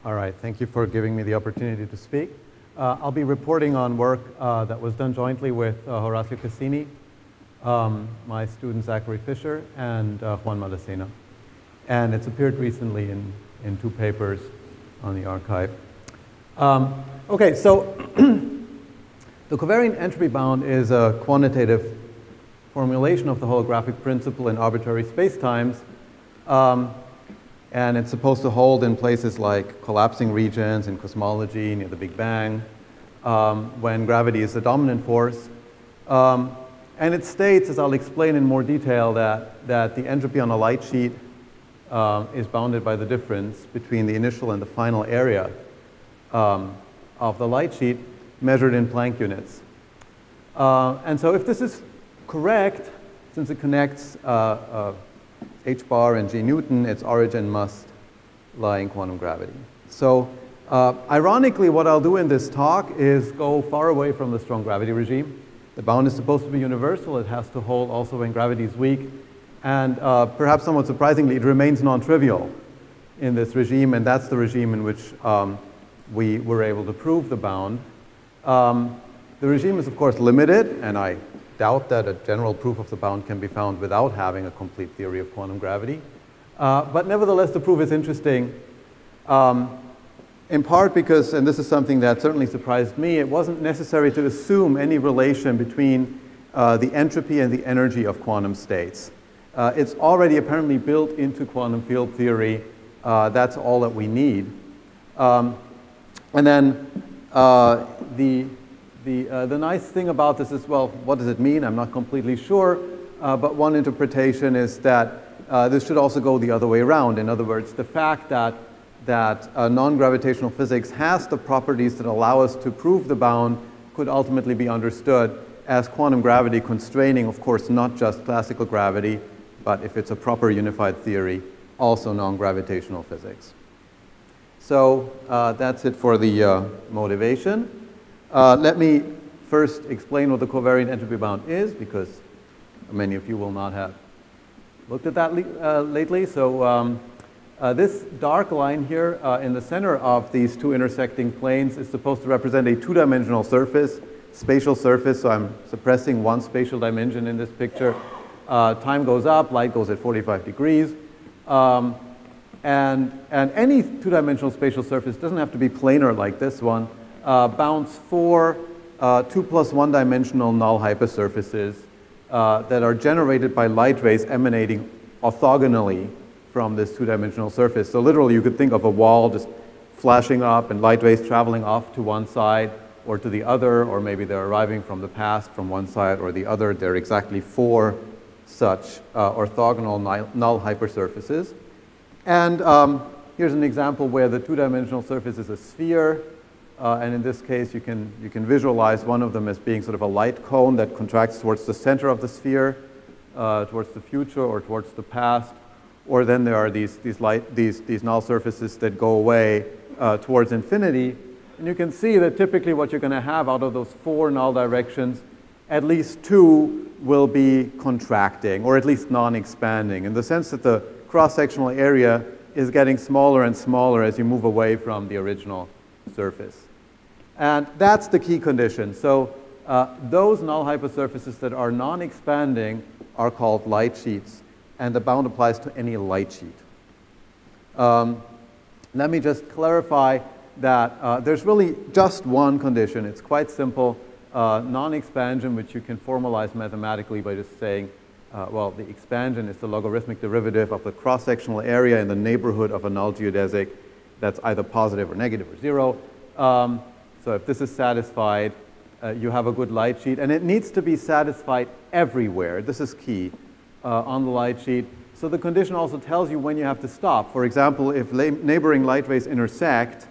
All right, thank you for giving me the opportunity to speak. I'll be reporting on work that was done jointly with Horacio Cassini, my student Zachary Fisher, and Juan Madacena. And it's appeared recently in 2 papers on the archive. Okay, so the covariant entropy bound is a quantitative formulation of the holographic principle in arbitrary spacetimes. And it's supposed to hold in places like collapsing regions in cosmology near the Big Bang, when gravity is the dominant force. And it states, as I'll explain in more detail, that the entropy on a light sheet is bounded by the difference between the initial and the final area of the light sheet measured in Planck units. And so if this is correct, since it connects h bar and g Newton, its origin must lie in quantum gravity. So ironically, what I'll do in this talk is go far away from the strong gravity regime. The bound is supposed to be universal. It has to hold also when gravity is weak. And perhaps somewhat surprisingly, it remains non-trivial in this regime, and that's the regime in which we were able to prove the bound. The regime is, of course, limited, and I doubt that a general proof of the bound can be found without having a complete theory of quantum gravity. But nevertheless, the proof is interesting, in part because, and this is something that certainly surprised me, it wasn't necessary to assume any relation between the entropy and the energy of quantum states. It's already apparently built into quantum field theory. That's all that we need. And then the nice thing about this is, well, what does it mean? I'm not completely sure, but one interpretation is that this should also go the other way around. In other words, the fact that non-gravitational physics has the properties that allow us to prove the bound could ultimately be understood as quantum gravity constraining, of course, not just classical gravity, but if it's a proper unified theory, also non-gravitational physics. So that's it for the motivation. Let me first explain what the covariant entropy bound is, because many of you will not have looked at that lately. So this dark line here in the center of these 2 intersecting planes is supposed to represent a 2-dimensional surface, spatial surface. So I'm suppressing one spatial dimension in this picture. Time goes up, light goes at 45 degrees. And any 2-dimensional spatial surface doesn't have to be planar like this one. Bounds 4 2 plus 1-dimensional null hypersurfaces that are generated by light rays emanating orthogonally from this 2-dimensional surface. So literally, you could think of a wall just flashing up and light rays traveling off to one side or to the other, or maybe they're arriving from the past from one side or the other. There are exactly 4 such orthogonal null hypersurfaces. And here's an example where the 2-dimensional surface is a sphere. And in this case, you can visualize one of them as being sort of a light cone that contracts towards the center of the sphere, towards the future or towards the past. Or then there are these null surfaces that go away towards infinity. And you can see that typically what you're going to have out of those 4 null directions, at least 2 will be contracting, or at least non-expanding, in the sense that the cross-sectional area is getting smaller and smaller as you move away from the original surface. And that's the key condition. So those null hypersurfaces that are non-expanding are called light sheets, and the bound applies to any light sheet. Let me just clarify that there's really just one condition. It's quite simple. Non-expansion, which you can formalize mathematically by just saying, well, the expansion is the logarithmic derivative of the cross-sectional area in the neighborhood of a null geodesic that's either positive or negative or 0. So if this is satisfied, you have a good light sheet. And it needs to be satisfied everywhere. This is key on the light sheet. So the condition also tells you when you have to stop. For example, if neighboring light rays intersect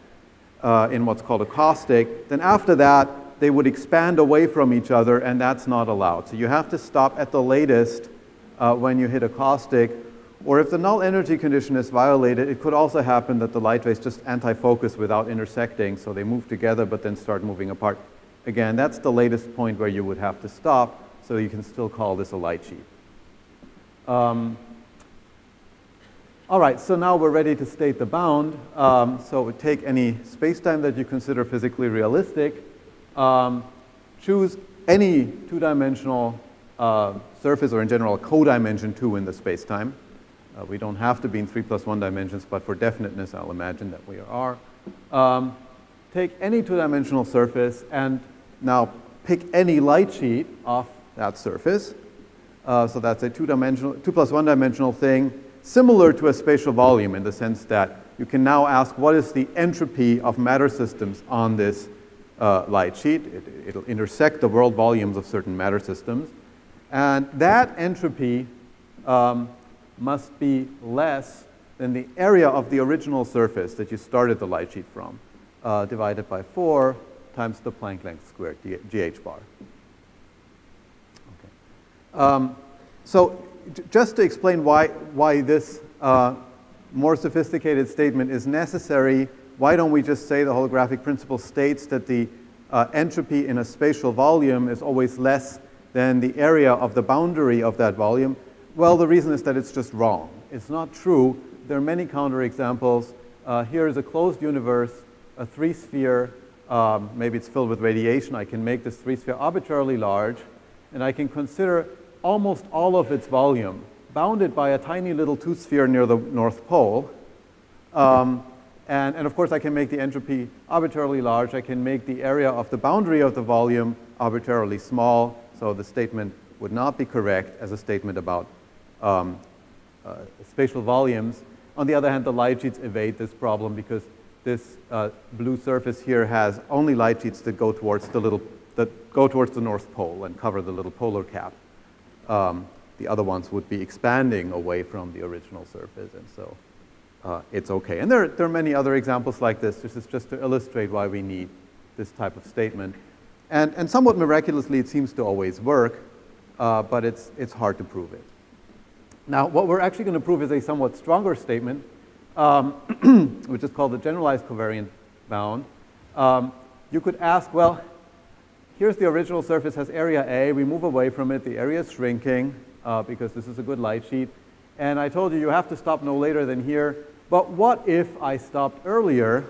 in what's called a caustic, then after that, they would expand away from each other, and that's not allowed. So you have to stop at the latest when you hit a caustic. Or if the null energy condition is violated, it could also happen that the light rays just anti-focus without intersecting, so they move together but then start moving apart. Again, that's the latest point where you would have to stop, so you can still call this a light sheet. All right, so now we're ready to state the bound. So take any spacetime that you consider physically realistic, choose any two-dimensional surface, or in general, codimension 2 in the spacetime. We don't have to be in 3 + 1 dimensions, but for definiteness, I'll imagine that we are. Take any two-dimensional surface and now pick any light sheet off that surface. So that's a 2 + 1 dimensional thing, similar to a spatial volume in the sense that you can now ask what is the entropy of matter systems on this light sheet. It'll intersect the world volumes of certain matter systems. And that entropy must be less than the area of the original surface that you started the light sheet from, divided by 4 times the Planck length squared, gh bar. Okay. So just to explain why this more sophisticated statement is necessary, why don't we just say the holographic principle states that the entropy in a spatial volume is always less than the area of the boundary of that volume? Well, the reason is that it's just wrong. It's not true. There are many counterexamples. Here is a closed universe, a 3-sphere. Maybe it's filled with radiation. I can make this 3-sphere arbitrarily large, and I can consider almost all of its volume bounded by a tiny little 2-sphere near the North Pole. And of course, I can make the entropy arbitrarily large. I can make the area of the boundary of the volume arbitrarily small. So the statement would not be correct as a statement about spatial volumes. On the other hand, the light sheets evade this problem because this blue surface here has only light sheets that go towards the North Pole and cover the little polar cap. The other ones would be expanding away from the original surface, and so it's okay. And there are many other examples like this. This is just to illustrate why we need this type of statement. And somewhat miraculously, it seems to always work, but it's hard to prove it. Now, what we're actually going to prove is a somewhat stronger statement, which is called the generalized covariant bound. You could ask, well, here's the original surface, has area A. We move away from it. The area is shrinking because this is a good light sheet. And I told you, you have to stop no later than here. But what if I stopped earlier,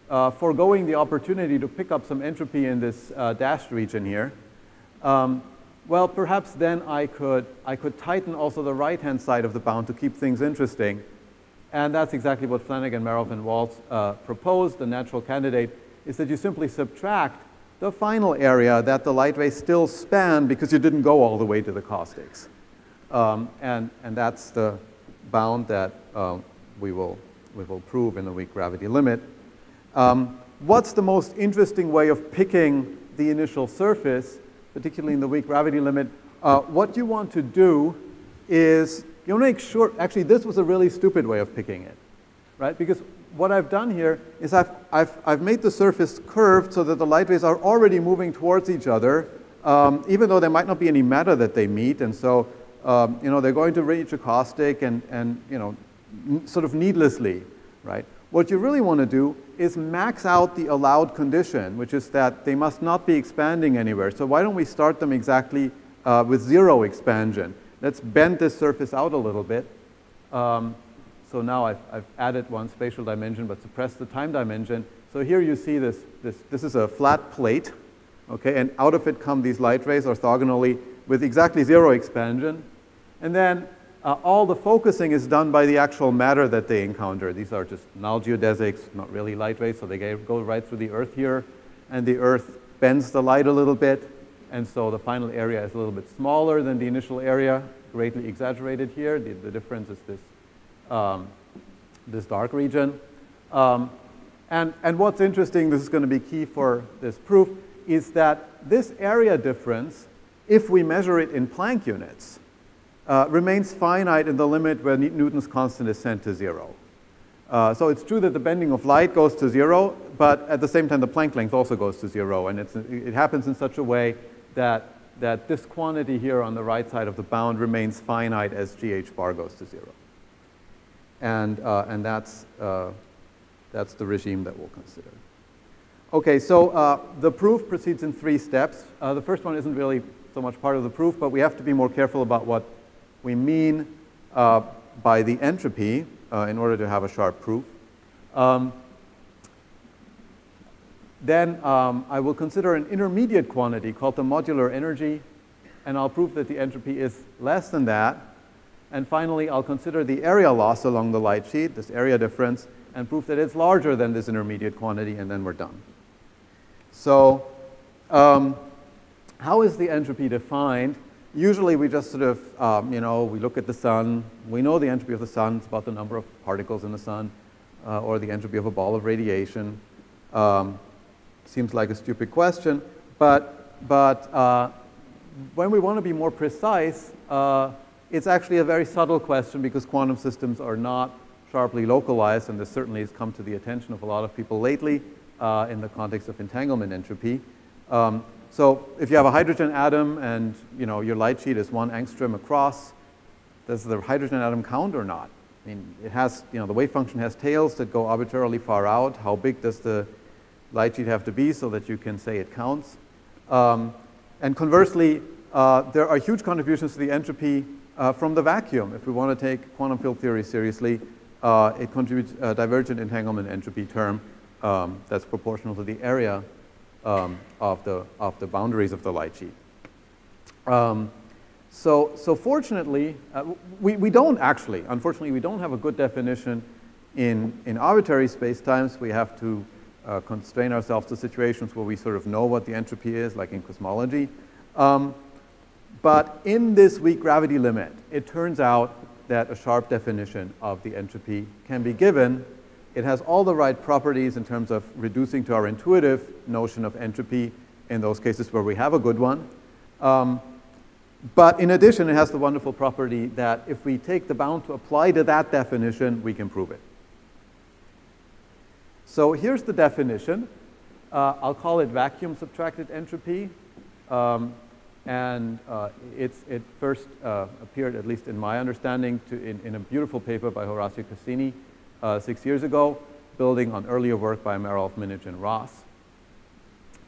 foregoing the opportunity to pick up some entropy in this dashed region here? Well, perhaps then I could tighten also the right-hand side of the bound to keep things interesting. And that's exactly what Flanagan, Maroff, and Waltz proposed. The natural candidate is that you simply subtract the final area that the light rays still span because you didn't go all the way to the caustics. And that's the bound that we will prove in the weak gravity limit. What's the most interesting way of picking the initial surface, particularly in the weak gravity limit? What you want to do is you want to make sure, actually this was a really stupid way of picking it, right? Because what I've done here is I've made the surface curved so that the light rays are already moving towards each other, even though there might not be any matter that they meet. And so, they're going to reach a caustic and sort of needlessly, right? What you really want to do is max out the allowed condition, which is that they must not be expanding anywhere. So why don't we start them exactly with 0 expansion? Let's bend this surface out a little bit. So now I've added one spatial dimension, but suppressed the time dimension. So here you see this is a flat plate, okay? And out of it come these light rays orthogonally with exactly 0 expansion. And then all the focusing is done by the actual matter that they encounter. These are just null geodesics, not really light rays, so they go right through the Earth here. And the Earth bends the light a little bit. And so the final area is a little bit smaller than the initial area, greatly exaggerated here. The difference is this dark region. And what's interesting, this is going to be key for this proof, is that this area difference, if we measure it in Planck units, remains finite in the limit where Newton's constant is set to 0. So it's true that the bending of light goes to 0, but at the same time the Planck length also goes to 0, and it happens in such a way that this quantity here on the right side of the bound remains finite as gh bar goes to 0. And that's the regime that we'll consider. Okay, so the proof proceeds in 3 steps. The first one isn't really so much part of the proof, but we have to be more careful about what we mean by the entropy in order to have a sharp proof. Then I will consider an intermediate quantity called the modular energy, and I'll prove that the entropy is less than that. And finally, I'll consider the area loss along the light sheet, this area difference, and prove that it's larger than this intermediate quantity, and then we're done. So how is the entropy defined? Usually we just sort of, we look at the sun. We know the entropy of the sun. It's about the number of particles in the sun, or the entropy of a ball of radiation. Seems like a stupid question, but when we want to be more precise, it's actually a very subtle question because quantum systems are not sharply localized, and this certainly has come to the attention of a lot of people lately in the context of entanglement entropy. So if you have a hydrogen atom and your light sheet is 1 angstrom across, does the hydrogen atom count or not? I mean, it has, the wave function has tails that go arbitrarily far out. How big does the light sheet have to be so that you can say it counts? And conversely, there are huge contributions to the entropy from the vacuum. If we want to take quantum field theory seriously, it contributes a divergent entanglement entropy term that's proportional to the area of the boundaries of the light sheet. So fortunately, we don't actually, unfortunately, we don't have a good definition in arbitrary spacetimes. We have to constrain ourselves to situations where we sort of know what the entropy is, like in cosmology. But in this weak gravity limit, it turns out that a sharp definition of the entropy can be given. It has all the right properties in terms of reducing to our intuitive notion of entropy in those cases where we have a good one. But in addition, it has the wonderful property that if we take the bound to apply to that definition, we can prove it. So here's the definition. I'll call it vacuum subtracted entropy. It first appeared, at least in my understanding, in a beautiful paper by Horacio Cassini 6 years ago, building on earlier work by Marolf, Minich, and Ross.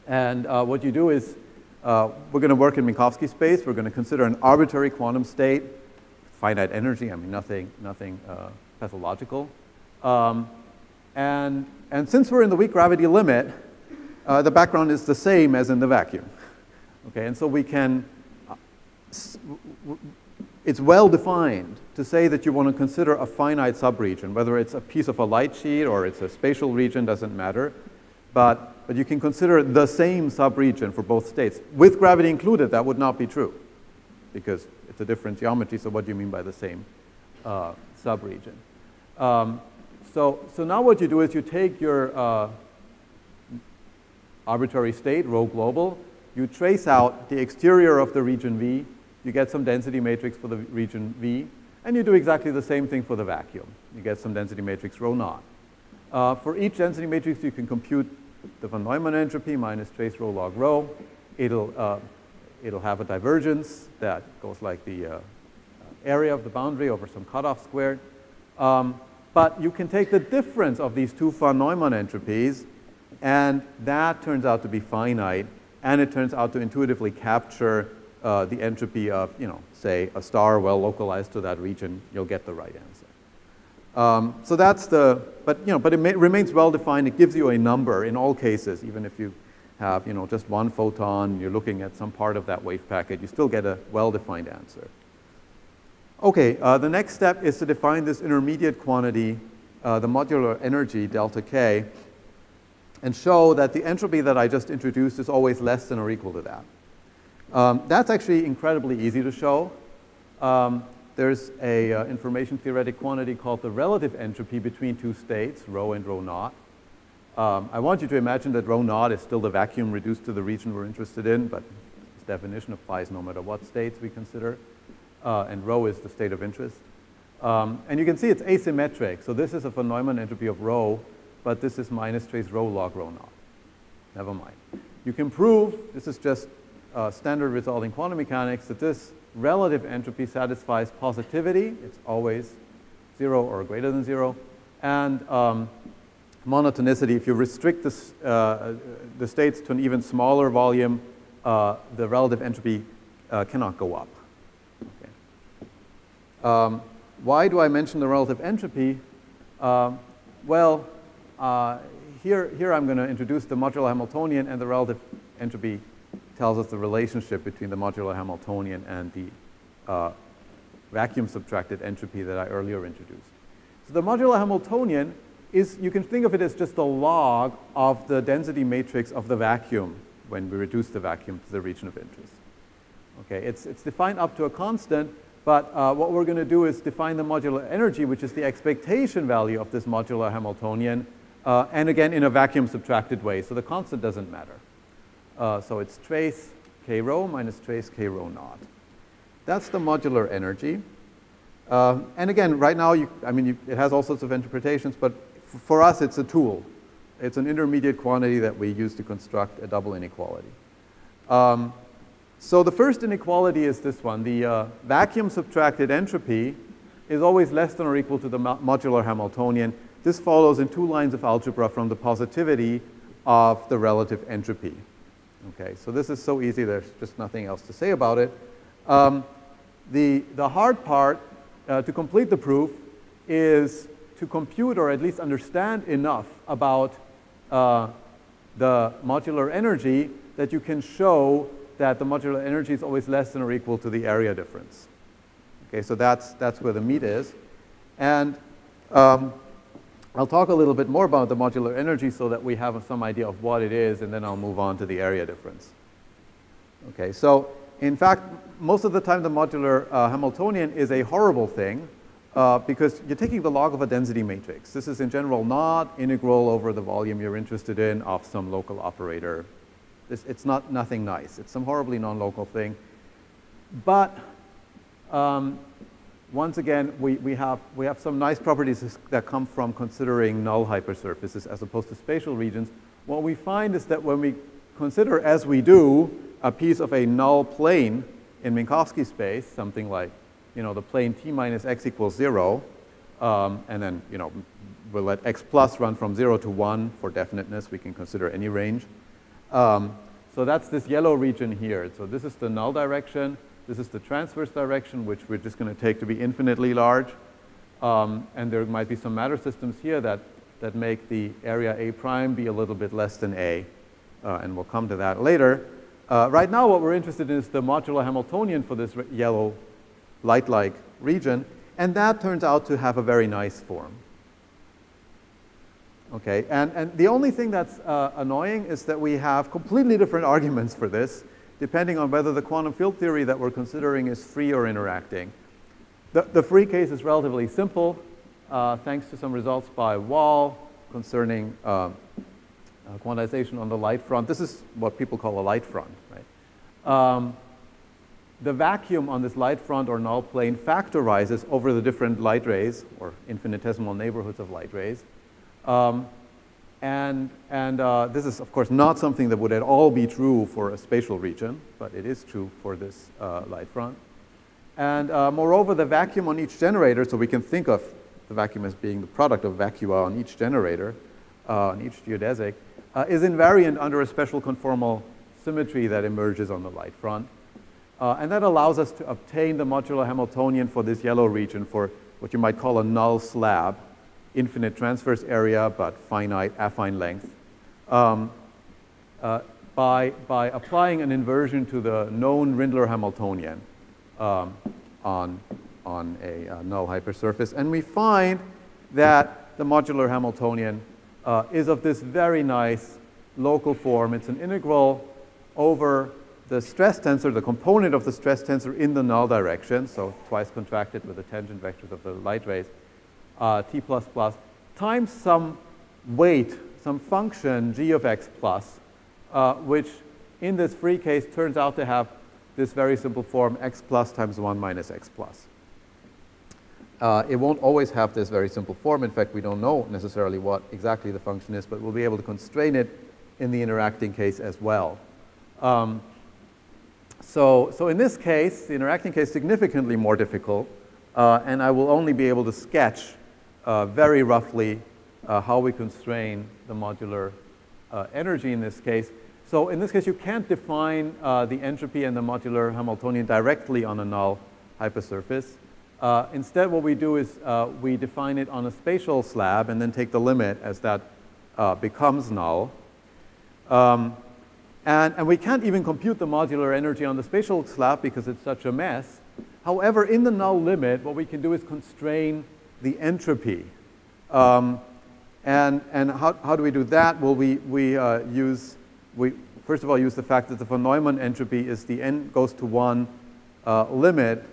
And what you do is, we're going to work in Minkowski space. We're going to consider an arbitrary quantum state, finite energy. I mean, nothing pathological. And since we're in the weak gravity limit, the background is the same as in the vacuum. Okay, and so we can, it's well defined to say that you want to consider a finite subregion, whether it's a piece of a light sheet or it's a spatial region, doesn't matter. But you can consider the same subregion for both states. With gravity included, that would not be true because it's a different geometry, so what do you mean by the same subregion? So now what you do is you take your arbitrary state, rho global, you trace out the exterior of the region V, you get some density matrix for the region V, and you do exactly the same thing for the vacuum. You get some density matrix rho naught. For each density matrix, you can compute the von Neumann entropy minus trace rho log rho. It'll have a divergence that goes like the area of the boundary over some cutoff squared. But you can take the difference of these two von Neumann entropies, and that turns out to be finite. And it turns out to intuitively capture the entropy of, say, a star well localized to that region. You'll get the right answer. So that's but it remains well defined. It gives you a number in all cases, even if you have, just one photon, you're looking at some part of that wave packet, you still get a well-defined answer. Okay, the next step is to define this intermediate quantity, the modular energy, delta K, and show that the entropy that I just introduced is always less than or equal to that. That's actually incredibly easy to show. There's a information theoretic quantity called the relative entropy between two states, rho and rho naught. I want you to imagine that rho naught is still the vacuum reduced to the region we're interested in, but this definition applies no matter what states we consider. And rho is the state of interest. And you can see it's asymmetric. So this is a von Neumann entropy of rho, but this is minus trace rho log rho naught. Never mind. You can prove, this is just standard result in quantum mechanics, that this relative entropy satisfies positivity. It's always 0 or greater than 0. And monotonicity, if you restrict this, the states to an even smaller volume, the relative entropy cannot go up. Okay. why do I mention the relative entropy? Well, here I'm going to introduce the modular Hamiltonian, and the relative entropy tells us the relationship between the modular Hamiltonian and the vacuum subtracted entropy that I earlier introduced. So the modular Hamiltonian is, you can think of it as just a log of the density matrix of the vacuum when we reduce the vacuum to the region of interest. Okay, it's defined up to a constant, but what we're going to do is define the modular energy, which is the expectation value of this modular Hamiltonian, and again in a vacuum subtracted way, so the constant doesn't matter. So it's trace k rho minus trace k rho naught. That's the modular energy. And again, right now, it has all sorts of interpretations, but for us, it's a tool. It's an intermediate quantity that we use to construct a double inequality. So the first inequality is this one. The vacuum subtracted entropy is always less than or equal to the modular Hamiltonian. This follows in 2 lines of algebra from the positivity of the relative entropy. Okay, so this is so easy, there's just nothing else to say about it. The hard part to complete the proof is to compute or at least understand enough about the modular energy that you can show that the modular energy is always less than or equal to the area difference. Okay, so that's where the meat is. And I'll talk a little bit more about the modular energy so that we have some idea of what it is, and then I'll move on to the area difference. Okay, so in fact, most of the time the modular Hamiltonian is a horrible thing because you're taking the log of a density matrix. This is in general not integral over the volume you're interested in of some local operator. It's nothing nice. It's some horribly non-local thing. But once again, we have some nice properties that come from considering null hypersurfaces as opposed to spatial regions. What we find is that when we consider, as we do, a piece of a null plane in Minkowski space, something like, the plane t minus x equals 0, and then, we'll let x plus run from 0 to 1 for definiteness. We can consider any range. So that's this yellow region here. So this is the null direction. This is the transverse direction, which we're just going to take to be infinitely large. And there might be some matter systems here that make the area A prime be a little bit less than A. And we'll come to that later. Right now, what we're interested in is the modular Hamiltonian for this yellow light-like region. And that turns out to have a very nice form. Okay, and the only thing that's annoying is that we have completely different arguments for this, depending on whether the quantum field theory that we're considering is free or interacting. The free case is relatively simple, thanks to some results by Wall concerning quantization on the light front. This is what people call a light front, right? The vacuum on this light front or null plane factorizes over the different light rays, or infinitesimal neighborhoods of light rays. This is, of course, not something that would at all be true for a spatial region, but it is true for this light front. And moreover, the vacuum on each generator, so we can think of the vacuum as being the product of vacua on each generator, on each geodesic, is invariant under a special conformal symmetry that emerges on the light front. And that allows us to obtain the modular Hamiltonian for this yellow region for what you might call a null slab. Infinite transverse area, but finite affine length, by applying an inversion to the known Rindler Hamiltonian on a null hypersurface. And we find that the modular Hamiltonian is of this very nice local form. It's an integral over the stress tensor, the component of the stress tensor in the null direction, so twice contracted with the tangent vectors of the light rays, t plus plus, times some weight, some function g of x plus, which in this free case turns out to have this very simple form x plus times 1 minus x plus. It won't always have this very simple form. In fact, we don't know necessarily what exactly the function is, but we'll be able to constrain it in the interacting case as well. So in this case, the interacting case is significantly more difficult, and I will only be able to sketch very roughly how we constrain the modular energy in this case. So in this case, you can't define the entropy and the modular Hamiltonian directly on a null hypersurface. Instead, what we do is we define it on a spatial slab and then take the limit as that becomes null. And we can't even compute the modular energy on the spatial slab because it's such a mess. However, in the null limit, what we can do is constrain the entropy. And how do we do that? Well, we first of all use the fact that the von Neumann entropy is the n goes to 1 limit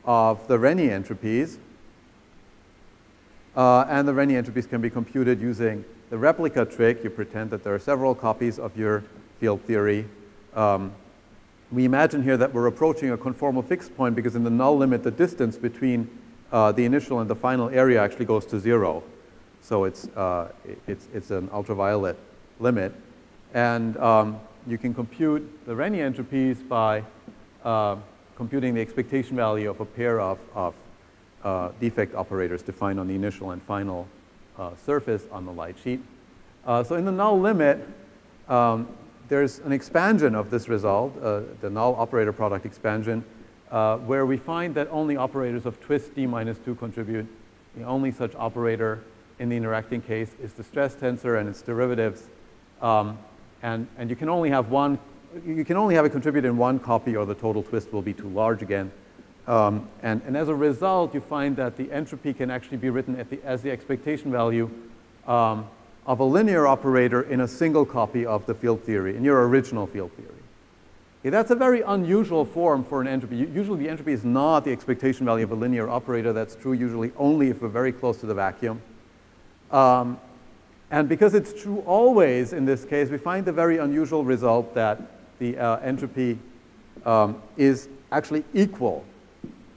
of the Renyi entropies. And the Renyi entropies can be computed using the replica trick. You pretend that there are several copies of your field theory. We imagine here that we're approaching a conformal fixed point because in the null limit, the distance between the initial and the final area actually goes to 0. So it's an ultraviolet limit. And you can compute the Renyi entropies by computing the expectation value of a pair of defect operators defined on the initial and final surface on the light sheet. So in the null limit, there's an expansion of this result, the null operator product expansion, where we find that only operators of twist d minus 2 contribute. The only such operator in the interacting case is the stress tensor and its derivatives. And you can only have it contribute in one copy or the total twist will be too large again. And as a result, you find that the entropy can actually be written as the expectation value of a linear operator in a single copy of the field theory, in your original field theory. Okay, that's a very unusual form for an entropy. Usually the entropy is not the expectation value of a linear operator. That's true usually only if we're very close to the vacuum. And because it's true always in this case, we find the very unusual result that the entropy is actually equal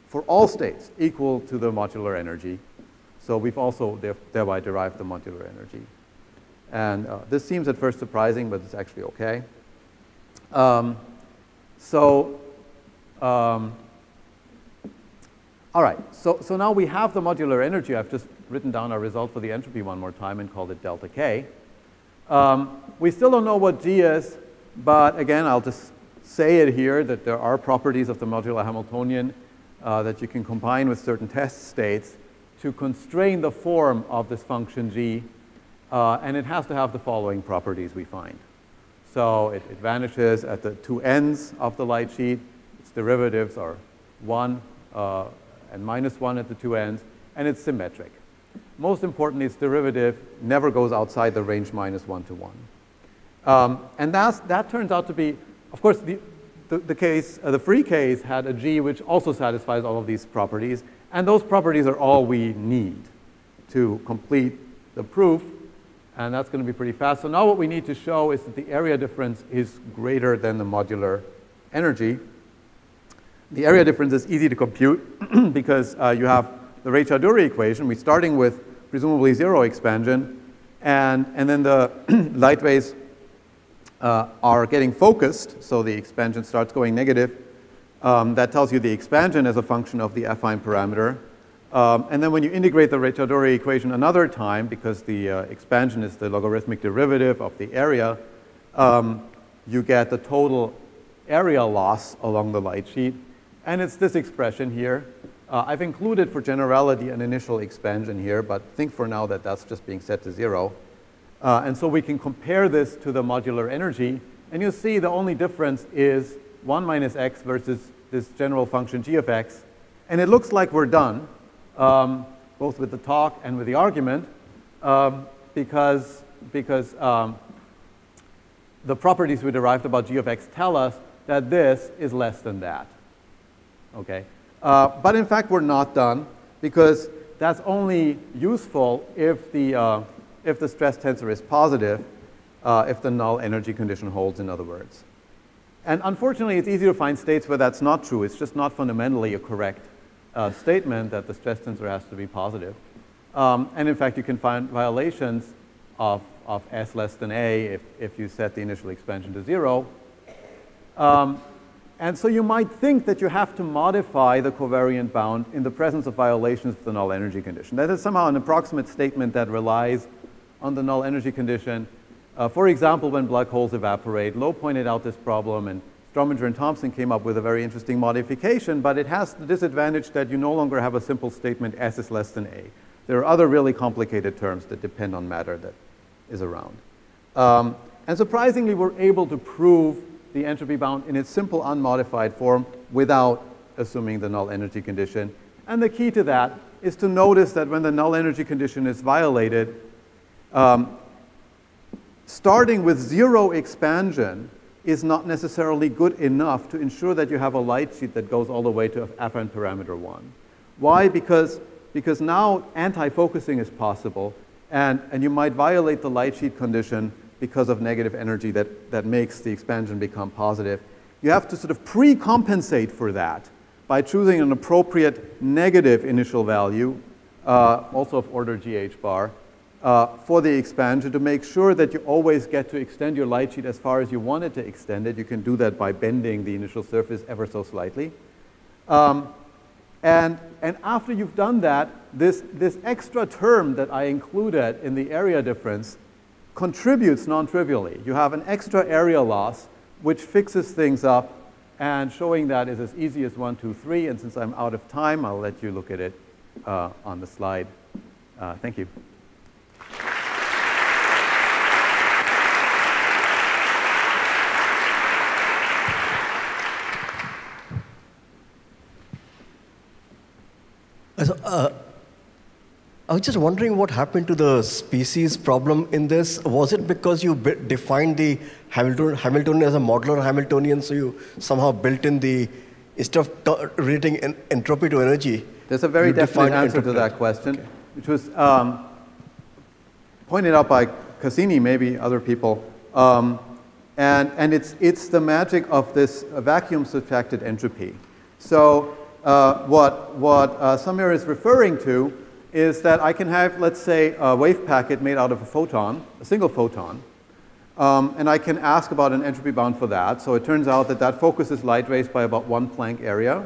for all states, equal to the modular energy. So we've also thereby derived the modular energy. And this seems at first surprising, but it's actually okay. All right, so now we have the modular energy. I've just written down our result for the entropy one more time and called it delta K. We still don't know what G is, but again, I'll just say it here that there are properties of the modular Hamiltonian that you can combine with certain test states to constrain the form of this function G. And it has to have the following properties we find. So it vanishes at the two ends of the light sheet. Its derivatives are 1 and minus 1 at the two ends. And it's symmetric. Most importantly, its derivative never goes outside the range minus 1 to 1. And that turns out to be, of course, the free case had a G which also satisfies all of these properties. And those properties are all we need to complete the proof. And that's going to be pretty fast. So now what we need to show is that the area difference is greater than the modular energy. The area difference is easy to compute because you have the Raychaudhuri equation. We're starting with presumably 0 expansion. And then the light rays are getting focused. So the expansion starts going negative. That tells you the expansion as a function of the affine parameter. And then when you integrate the Raychaudhuri equation another time, because the expansion is the logarithmic derivative of the area, you get the total area loss along the light sheet. And it's this expression here. I've included for generality an initial expansion here, but think for now that that's just being set to 0. And so we can compare this to the modular energy. And you'll see the only difference is 1 minus x versus this general function g of x. And it looks like we're done. Both with the talk and with the argument, because the properties we derived about g of x tell us that this is less than that. Okay, but in fact we're not done because that's only useful if the stress tensor is positive, if the null energy condition holds, in other words. And unfortunately, it's easy to find states where that's not true. It's just not fundamentally a correct statement that the stress tensor has to be positive. And in fact, you can find violations of S less than A if you set the initial expansion to 0. And so you might think that you have to modify the covariant bound in the presence of violations of the null energy condition. That is somehow an approximate statement that relies on the null energy condition. For example, when black holes evaporate. Lowe pointed out this problem and Strominger and Thompson came up with a very interesting modification, but it has the disadvantage that you no longer have a simple statement S is less than A. There are other really complicated terms that depend on matter that is around. And surprisingly, we're able to prove the entropy bound in its simple unmodified form without assuming the null energy condition. And the key to that is to notice that when the null energy condition is violated, starting with zero expansion is not necessarily good enough to ensure that you have a light sheet that goes all the way to affine parameter 1. Why? Because now anti-focusing is possible, and you might violate the light sheet condition because of negative energy that makes the expansion become positive. You have to sort of pre-compensate for that by choosing an appropriate negative initial value, also of order GH bar, for the expansion to make sure that you always get to extend your light sheet as far as you want it to extend it. You can do that by bending the initial surface ever so slightly. And after you've done that, this extra term that I included in the area difference contributes non-trivially. You have an extra area loss, which fixes things up, and showing that is as easy as 1, 2, 3. And since I'm out of time, I'll let you look at it on the slide. Thank you. I was just wondering what happened to the species problem in this. Was it because you defined the Hamiltonian as a modular Hamiltonian, so you somehow built in the, instead of relating entropy to energy? There's a very definite answer to that question, okay, which was pointed out by Cassini, maybe other people. And it's the magic of this vacuum subtracted entropy. So what Samir is referring to is that I can have, let's say, a wave packet made out of a photon, a single photon, and I can ask about an entropy bound for that. So it turns out that that focuses light rays by about 1 Planck area.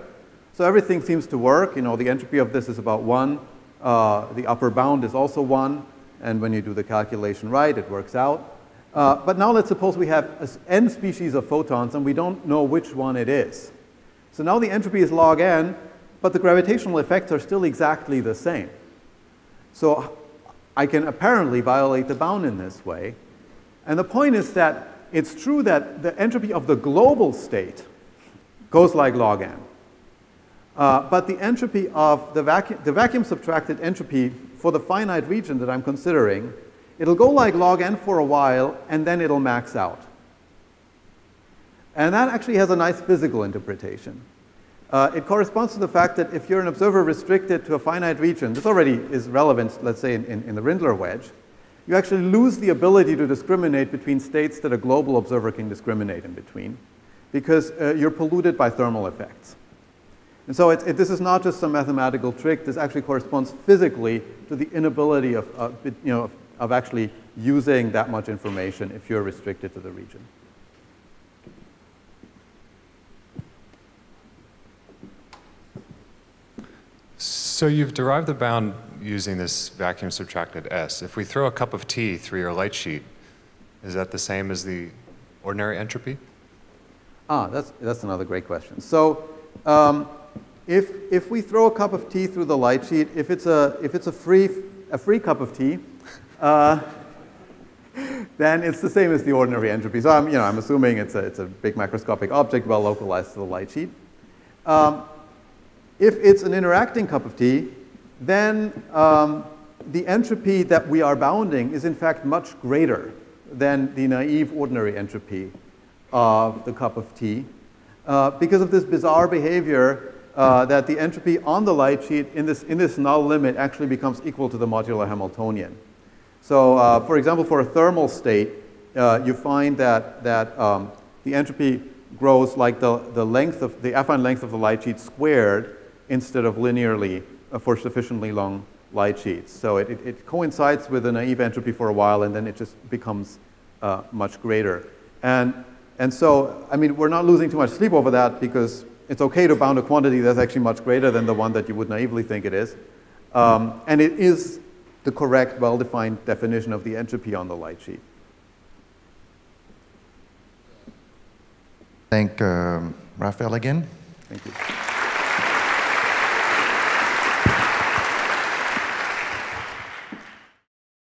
So everything seems to work. You know, the entropy of this is about 1. The upper bound is also 1. And when you do the calculation right, it works out. But now let's suppose we have n species of photons, and we don't know which one it is. So now the entropy is log n, but the gravitational effects are still exactly the same. So I can apparently violate the bound in this way. And the point is that it's true that the entropy of the global state goes like log n. But the entropy of the vacuum subtracted entropy for the finite region that I'm considering, it'll go like log n for a while, and then it'll max out. And that actually has a nice physical interpretation. It corresponds to the fact that if you're an observer restricted to a finite region, this already is relevant, let's say, in the Rindler wedge, you actually lose the ability to discriminate between states that a global observer can discriminate in between, because you're polluted by thermal effects. And so this is not just some mathematical trick. This actually corresponds physically to the inability of actually using that much information if you're restricted to the region. So you've derived the bound using this vacuum subtracted S. If we throw a cup of tea through your light sheet, is that the same as the ordinary entropy? That's another great question. So if we throw a cup of tea through the light sheet, if it's a free cup of tea, then it's the same as the ordinary entropy. So I'm assuming it's a big macroscopic object well localized to the light sheet. If it's an interacting cup of tea, then the entropy that we are bounding is in fact much greater than the naive ordinary entropy of the cup of tea because of this bizarre behavior that the entropy on the light sheet in this null limit actually becomes equal to the modular Hamiltonian. So for example, for a thermal state, you find that the entropy grows like the affine length of the light sheet squared instead of linearly for sufficiently long light sheets. So it coincides with the naive entropy for a while, and then it just becomes much greater. And so, I mean, we're not losing too much sleep over that because it's okay to bound a quantity that's actually much greater than the one that you would naively think it is. And it is the correct, well-defined definition of the entropy on the light sheet. Thank Raphael again. Thank you.